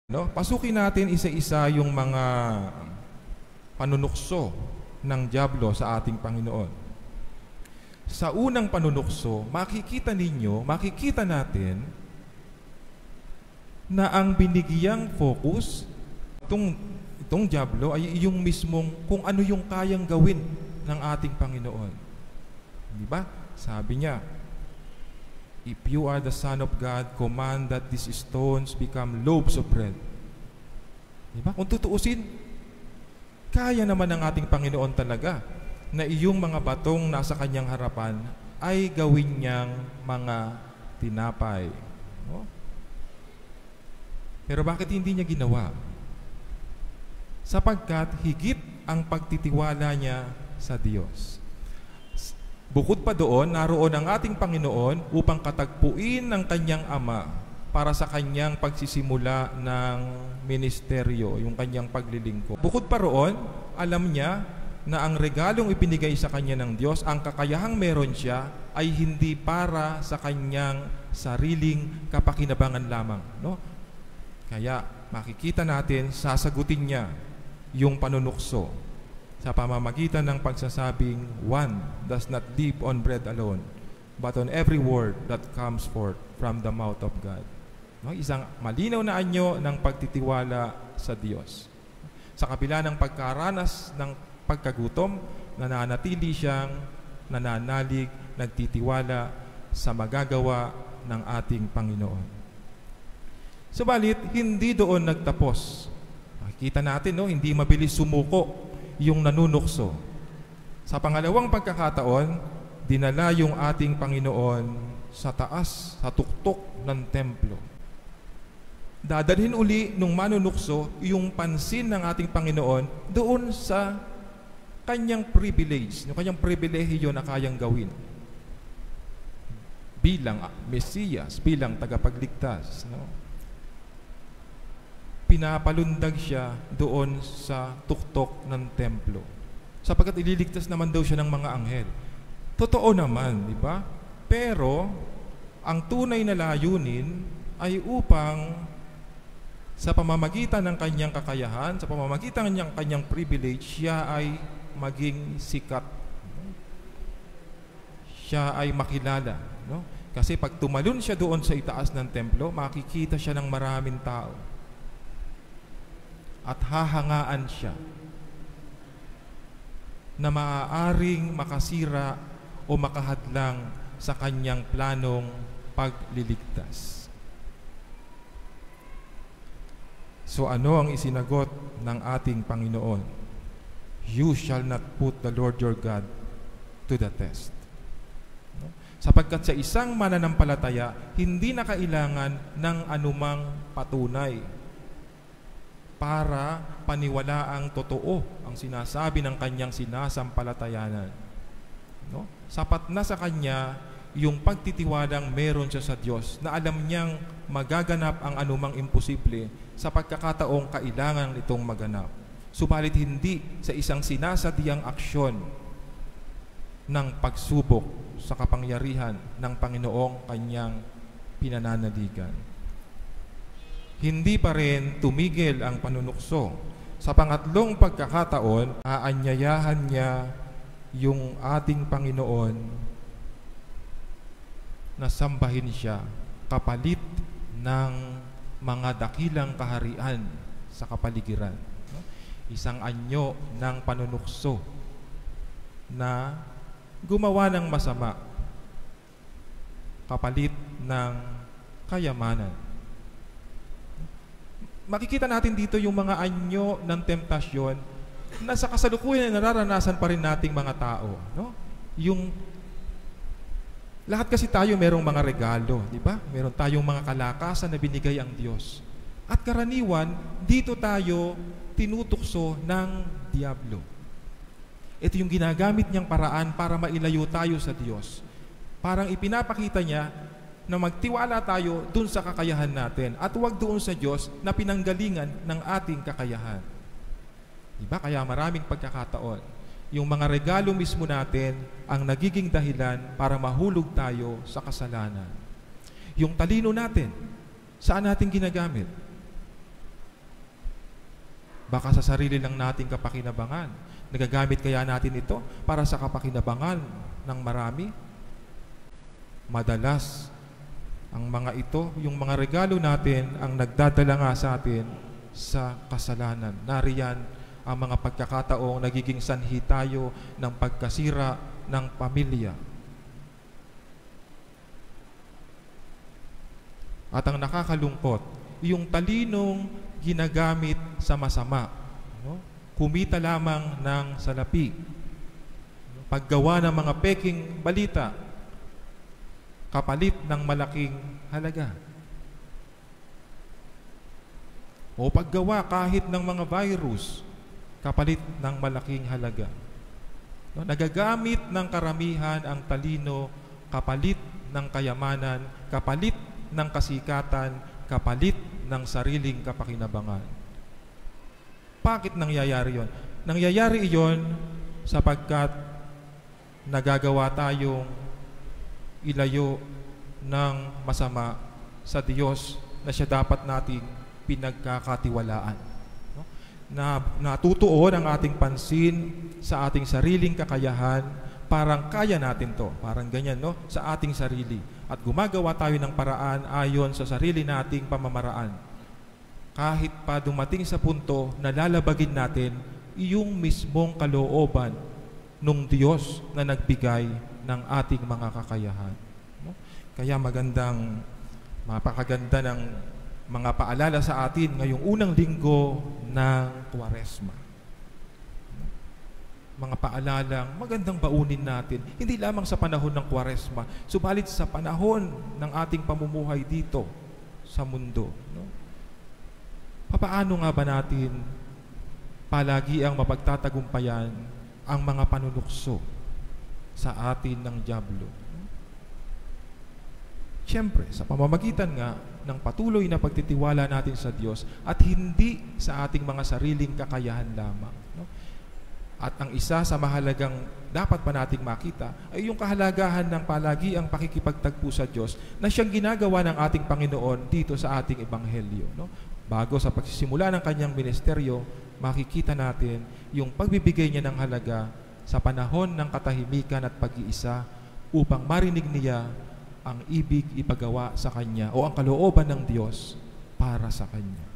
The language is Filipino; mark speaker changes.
Speaker 1: No? Pasukin natin isa-isa yung mga panunukso ng dyablo sa ating Panginoon. Sa unang panunukso, makikita natin na ang binigyang focus itong dyablo ay yung mismong kung ano yung kayang gawin ng ating Panginoon. Di ba? Sabi niya, "If you are the Son of God, command that these stones become loaves of bread." Diba? Kung tutuusin, kaya naman ng ating Panginoon talaga na iyong mga batong nasa kanyang harapan ay gawin niyang mga tinapay. No? Pero bakit hindi niya ginawa? Sapagkat higit ang pagtitiwala niya sa Diyos. Bukod pa doon, naroon ang ating Panginoon upang katagpuin ng kanyang Ama para sa kanyang pagsisimula ng ministeryo, yung kanyang paglilingkod. Bukod pa roon, alam niya na ang regalong ibinigay sa kanya ng Diyos, ang kakayahang meron siya, ay hindi para sa kanyang sariling kapakinabangan lamang. No? Kaya makikita natin, sasagutin niya yung panunukso sa pamamagitan ng pagsasabing, "One does not live on bread alone, but on every word that comes forth from the mouth of God." No? Isang malinaw na anyo ng pagtitiwala sa Diyos. Sa kabila ng pagkaranas ng pagkagutom, nananatili siyang nananalig, nagtitiwala sa magagawa ng ating Panginoon. Subalit, hindi doon nagtapos. Makikita natin, no, hindi mabilis sumuko yung nanunukso. Sa pangalawang pagkakataon, dinala yung ating Panginoon sa taas, sa tuktok ng templo. Dadalhin uli nung manunukso yung pansin ng ating Panginoon doon sa kanyang privilege, yung kanyang pribilehiyo na kayang gawin. Bilang Mesiyas, bilang tagapagligtas. No? Pinapalundag siya doon sa tuktok ng templo. Sapagkat ililigtas naman daw siya ng mga anghel. Totoo naman, di ba? Pero, ang tunay na layunin ay upang sa pamamagitan ng kanyang kakayahan, sa pamamagitan ng kanyang privilege, siya ay maging sikat. Siya ay makilala. No? Kasi pag tumalon siya doon sa itaas ng templo, makikita siya ng maraming tao. At hahangaan siya na maaaring makasira o makahadlang sa kanyang planong pagliligtas. So ano ang isinagot ng ating Panginoon? "You shall not put the Lord your God to the test." No? Sapagkat sa isang mananampalataya, hindi na kailangan ng anumang patunay para paniwalaang totoo ang sinasabi ng kanyang sinasampalatayanan. No? Sapat na sa kanya yung pagtitiwalang meron siya sa Diyos na alam niyang magaganap ang anumang imposible sa pagkakataong kailangan itong maganap. Subalit hindi sa isang sinasadyang aksyon ng pagsubok sa kapangyarihan ng Panginoong kanyang pinananaligan. Hindi pa rin tumigil ang panunukso. Sa pangatlong pagkakataon, aanyayahan niya yung ating Panginoon na sambahin siya kapalit ng mga dakilang kaharian sa kapaligiran. Isang anyo ng panunukso na gumawa ng masama kapalit ng kayamanan. Makikita natin dito yung mga anyo ng temptasyon na sa kasalukuyan nararanasan pa rin nating mga tao. No? Yung lahat kasi tayo merong mga regalo, di ba? Meron tayong mga kalakasan na binigay ang Diyos. At karaniwan, dito tayo tinutukso ng diablo. Ito yung ginagamit niyang paraan para mailayo tayo sa Diyos. Parang ipinapakita niya na magtiwala tayo dun sa kakayahan natin at huwag doon sa Diyos na pinanggalingan ng ating kakayahan. Di ba? Kaya maraming pagkakataon, yung mga regalo mismo natin ang nagiging dahilan para mahulog tayo sa kasalanan. Yung talino natin, saan natin ginagamit? Baka sa sarili lang nating kapakinabangan. Nagagamit kaya natin ito para sa kapakinabangan ng marami? Madalas, ang mga ito, yung mga regalo natin, ang nagdadala nga sa atin sa kasalanan. Nariyan ang mga pagkakataong nagiging sanhi tayo ng pagkasira ng pamilya. At ang nakakalungkot, yung talinong ginagamit sa masama. No? Kumita lamang ng salapi. Paggawa ng mga peking balita, kapalit ng malaking halaga. O paggawa kahit ng mga virus, kapalit ng malaking halaga. No? Nagagamit ng karamihan ang talino, kapalit ng kayamanan, kapalit ng kasikatan, kapalit ng sariling kapakinabangan. Bakit nangyayari yon? Nangyayari iyon sapagkat nagagawa tayong ilayo ng masama sa Diyos na siya dapat nating pinagkakatiwalaan. No? Na natutuon ang ating pansin sa ating sariling kakayahan, parang kaya natin to, parang ganyan, no? Sa ating sarili. At gumagawa tayo ng paraan ayon sa sarili nating pamamaraan. Kahit pa dumating sa punto na lalabagin natin yung mismong kalooban ng Diyos na nagbigay ng ating mga kakayahan. No? Kaya mapakaganda ng mga paalala sa atin ngayong unang linggo ng Kwaresma. Mga paalalang magandang baunin natin, hindi lamang sa panahon ng Kwaresma, subalit sa panahon ng ating pamumuhay dito sa mundo. No? Papaano nga ba natin palagi ang mapagtatagumpayan ang mga panunukso sa atin ng dyablo? Siyempre, sa pamamagitan nga ng patuloy na pagtitiwala natin sa Diyos at hindi sa ating mga sariling kakayahan lamang. No? At ang isa sa mahalagang dapat pa nating makita ay yung kahalagahan ng palagi ang pakikipagtagpo sa Diyos na siyang ginagawa ng ating Panginoon dito sa ating Ebanghelyo. No? Bago sa pagsisimula ng kanyang ministeryo, makikita natin yung pagbibigay niya ng halaga sa panahon ng katahimikan at pag-iisa upang marinig niya ang ibig ipagawa sa kanya o ang kalooban ng Diyos para sa kanya.